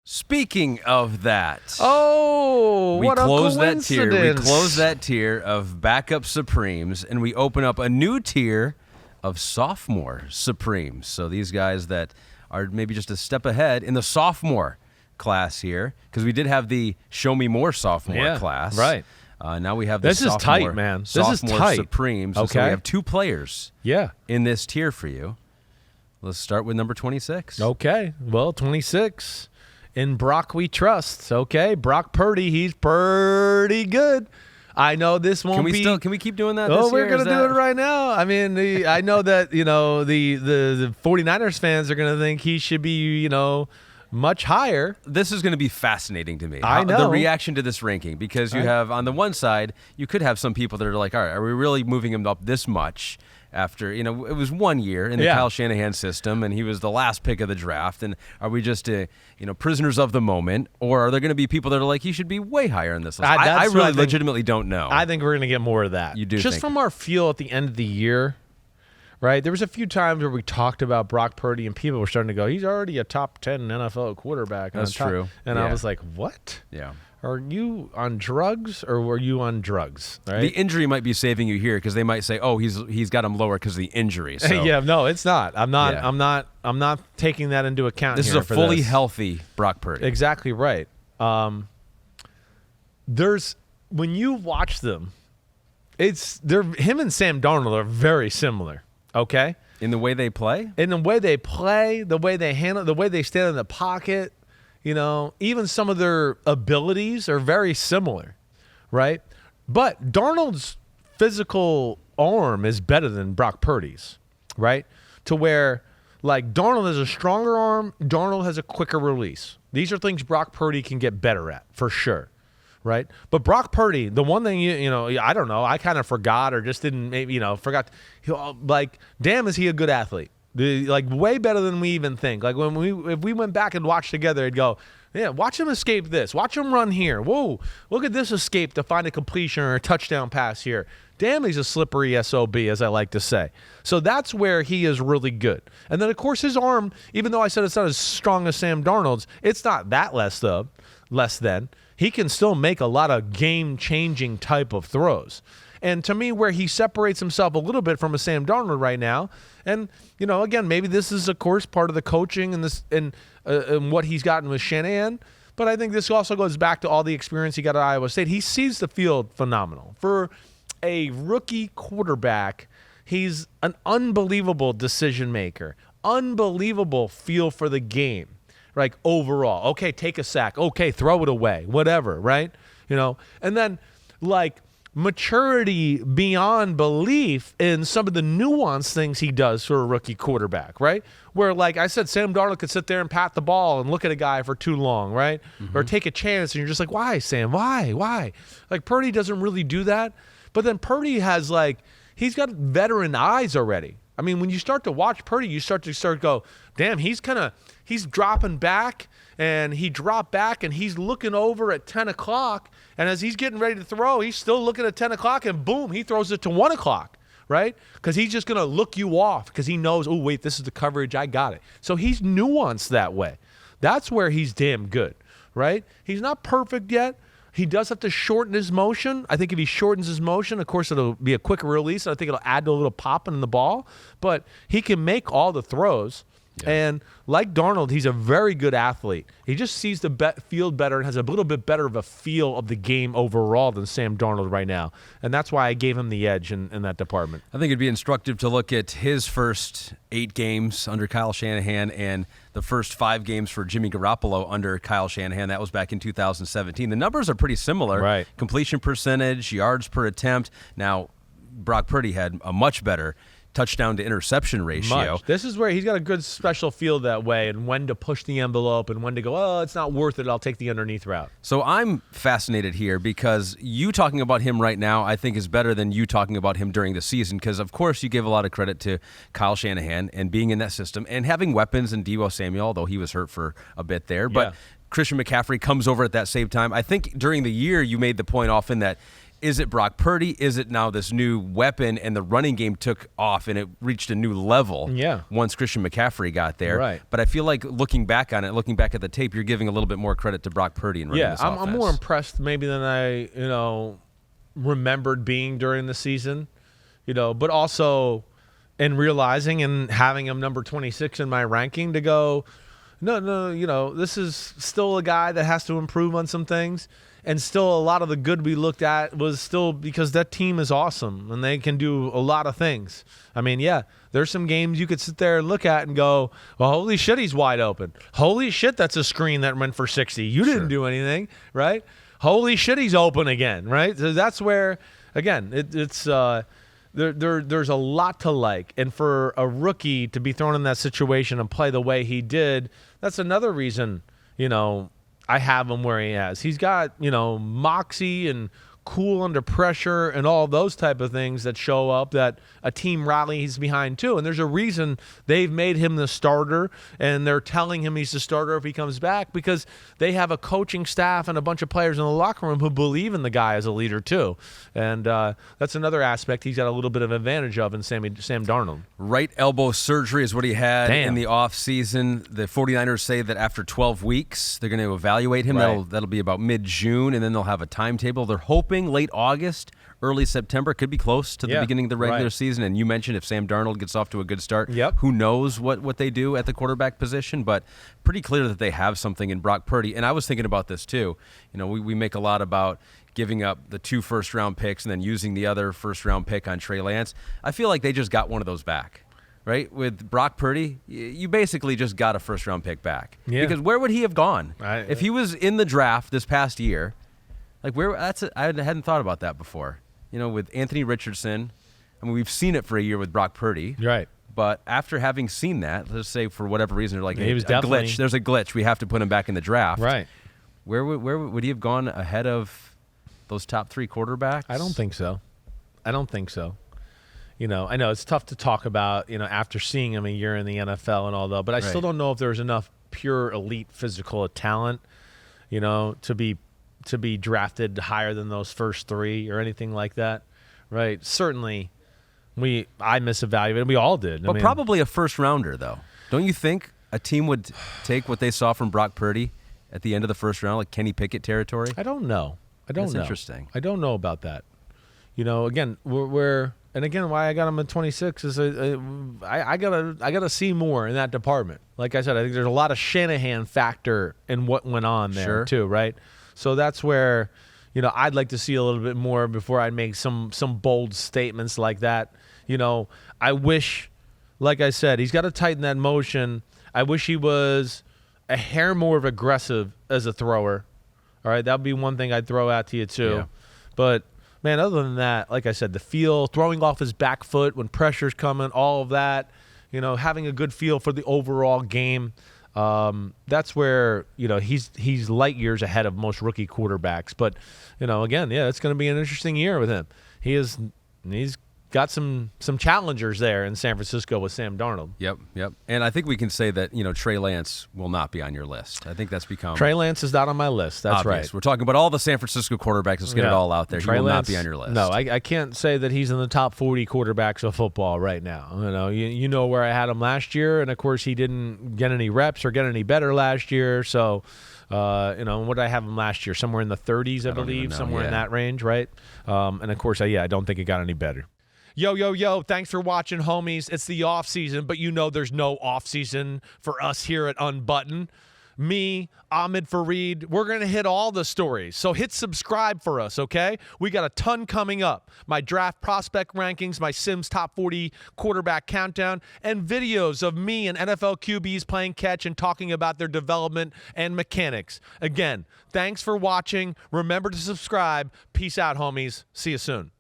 Speaking of that, what a coincidence. We close that tier of backup Supremes, and we open up a new tier of Sophomore Supremes. So these guys that are maybe just a step ahead in the sophomore class here, because we did have the Show Me More sophomore class. Right. Now we have the This is tight, man. This is tight. Supremes. Okay. So we have two players Yeah. in this tier for you. Let's start with number 26. Okay. Well, 26. In Brock we trust. Okay. Brock Purdy, he's pretty good. I know this won't be. Can we keep doing that? Oh, this we're year? going to do it right now. I mean, I know that, the 49ers fans are going to think he should be, much higher. This is going to be fascinating to me. I know. The reaction to this ranking, because you have, on the one side, you could have some people that are like, all right, are we really moving him up this much after, it was 1 year in the Kyle Shanahan system, and he was the last pick of the draft, and are we just, prisoners of the moment, or are there going to be people that are like, he should be way higher in this list? I really legitimately don't know. I think we're going to get more of that. You do just think from our feel at the end of the year, right? There was a few times where we talked about Brock Purdy, and people were starting to go, he's already a top 10 NFL quarterback. That's true. And I was like, what? Yeah. Are you on drugs, or were you on drugs? Right? The injury might be saving you here, because they might say, "Oh, he's got him lower because of the injury." So. Yeah, no, it's not. I'm not. Yeah. I'm not taking that into account. This is a fully healthy Brock Purdy. Exactly right. There's when you watch them, him and Sam Darnold are very similar. Okay, in the way they play, the way they handle, the way they stand in the pocket. Even some of their abilities are very similar, right? But Darnold's physical arm is better than Brock Purdy's, right? To where, like, Darnold has a stronger arm, Darnold has a quicker release. These are things Brock Purdy can get better at, for sure, right? But Brock Purdy, the one thing, I don't know, I kind of forgot or just didn't, maybe, forgot. Damn, is he a good athlete? Way better than we even think. Like if we went back and watched together, it'd go, yeah, watch him escape this. Watch him run here. Whoa, look at this escape to find a completion or a touchdown pass here. Damn, he's a slippery SOB, as I like to say. So that's where he is really good. And then, of course, his arm, even though I said it's not as strong as Sam Darnold's, it's not that less than. He can still make a lot of game-changing type of throws. And to me, where he separates himself a little bit from a Sam Darnold right now, and again, maybe this is, of course, part of the coaching and what he's gotten with Shanahan. But I think this also goes back to all the experience he got at Iowa State. He sees the field phenomenal. For a rookie quarterback, he's an unbelievable decision maker, unbelievable feel for the game, like overall. Okay, take a sack. Okay, throw it away. Whatever, right? And then maturity beyond belief in some of the nuanced things he does for a rookie quarterback, right? Where, like I said, Sam Darnold could sit there and pat the ball and look at a guy for too long, right? Mm-hmm. Or take a chance, and you're just like, why, Sam? Why? Like, Purdy doesn't really do that. But then Purdy has, he's got veteran eyes already. I mean, when you start to watch Purdy, you start to go, damn, he's dropping back, and he dropped back, and he's looking over at 10 o'clock, and as he's getting ready to throw, he's still looking at 10 o'clock, and boom, he throws it to 1 o'clock, right? Because he's just going to look you off because he knows, oh, wait, this is the coverage, I got it. So he's nuanced that way. That's where he's damn good, right? He's not perfect yet. He does have to shorten his motion. I think if he shortens his motion, of course, it'll be a quicker release. I think it'll add to a little pop in the ball. But he can make all the throws. Yeah. And like Darnold, he's a very good athlete. He just sees the field better and has a little bit better of a feel of the game overall than Sam Darnold right now. And that's why I gave him the edge in that department. I think it'd be instructive to look at his first 8 games under Kyle Shanahan and the first 5 games for Jimmy Garoppolo under Kyle Shanahan. That was back in 2017. The numbers are pretty similar. Right. Completion percentage, yards per attempt. Now, Brock Purdy had a much better touchdown to interception ratio. This is where he's got a good special feel that way, and when to push the envelope and when to go, oh, it's not worth it, I'll take the underneath route. So I'm fascinated here because you talking about him right now I think is better than you talking about him during the season, because of course you give a lot of credit to Kyle Shanahan and being in that system and having weapons in Deebo Samuel, although he was hurt for a bit there. But Christian McCaffrey comes over at that same time. I think during the year you made the point often that is it Brock Purdy? Is it now this new weapon and the running game took off and it reached a new level once Christian McCaffrey got there? Right. But I feel like looking back on it, looking back at the tape, you're giving a little bit more credit to Brock Purdy and running this offense. I'm more impressed maybe than I, remembered being during the season, but also in realizing and having him number 26 in my ranking to go, no, this is still a guy that has to improve on some things. And still a lot of the good we looked at was still because that team is awesome and they can do a lot of things. I mean, there's some games you could sit there and look at and go, well, holy shit, he's wide open. Holy shit, that's a screen that went for 60. You didn't do anything, right? Holy shit, he's open again, right? So that's where, again, there's a lot to like. And for a rookie to be thrown in that situation and play the way he did, that's another reason, I have him where he has. He's got, moxie and cool under pressure and all those type of things that show up that a team rallies behind too. And there's a reason they've made him the starter and they're telling him he's the starter if he comes back because they have a coaching staff and a bunch of players in the locker room who believe in the guy as a leader too. And that's another aspect he's got a little bit of advantage of in Sam Darnold. Right elbow surgery is what he had in the offseason. The 49ers say that after 12 weeks, they're going to evaluate him. Right. That'll be about mid-June, and then they'll have a timetable. They're hoping late August, early September, could be close to the beginning of the regular season. And you mentioned if Sam Darnold gets off to a good start, who knows what they do at the quarterback position, but pretty clear that they have something in Brock Purdy. And I was thinking about this too. We make a lot about giving up the 2 first-round picks and then using the other first-round pick on Trey Lance. I feel like they just got one of those back. Right? With Brock Purdy, you basically just got a first-round pick back. Yeah. Because where would he have gone? If he was in the draft this past year, I hadn't thought about that before. With Anthony Richardson, we've seen it for a year with Brock Purdy. Right. But after having seen that, let's say for whatever reason, they're like, he was glitch. There's a glitch. We have to put him back in the draft. Right. Where would he have gone ahead of those top 3 quarterbacks? I don't think so. I know it's tough to talk about, after seeing him a year in the NFL and all that, but I still don't know if there's enough pure elite physical talent, to be drafted higher than those first 3 or anything like that. Right. Certainly I misevaluated. We all did. But probably a first rounder though. Don't you think a team would take what they saw from Brock Purdy at the end of the first round, like Kenny Pickett territory? I don't know. That's interesting. I don't know about that. Again, and again, why I got him at 26 is I gotta see more in that department. Like I said, I think there's a lot of Shanahan factor in what went on there too, right? So that's where, I'd like to see a little bit more before I make some bold statements like that. I wish, like I said, he's got to tighten that motion. I wish he was a hair more aggressive as a thrower. All right, that would be one thing I'd throw out to you too. Yeah. But man, other than that, like I said, the feel, throwing off his back foot when pressure's coming, all of that, having a good feel for the overall game. That's where, he's light years ahead of most rookie quarterbacks. But, again, it's going to be an interesting year with him. He's got some challengers there in San Francisco with Sam Darnold. Yep. And I think we can say that, Trey Lance will not be on your list. I think that's become... Trey Lance is not on my list. That's obvious. Right. We're talking about all the San Francisco quarterbacks. Let's get it all out there. He will not be on your list. No, I can't say that he's in the top 40 quarterbacks of football right now. You know where I had him last year, and of course he didn't get any reps or get any better last year, so... what did I have him last year? Somewhere in the 30s, I believe, somewhere in that range, right? And of course, I don't think it got any better. Yo, thanks for watching, homies. It's the off season, but there's no off season for us here at Unbuttoned. Me, Ahmed Fareed, we're going to hit all the stories. So hit subscribe for us, okay? We got a ton coming up. My draft prospect rankings, my Simms top 40 quarterback countdown, and videos of me and NFL QBs playing catch and talking about their development and mechanics. Again, thanks for watching. Remember to subscribe. Peace out, homies. See you soon.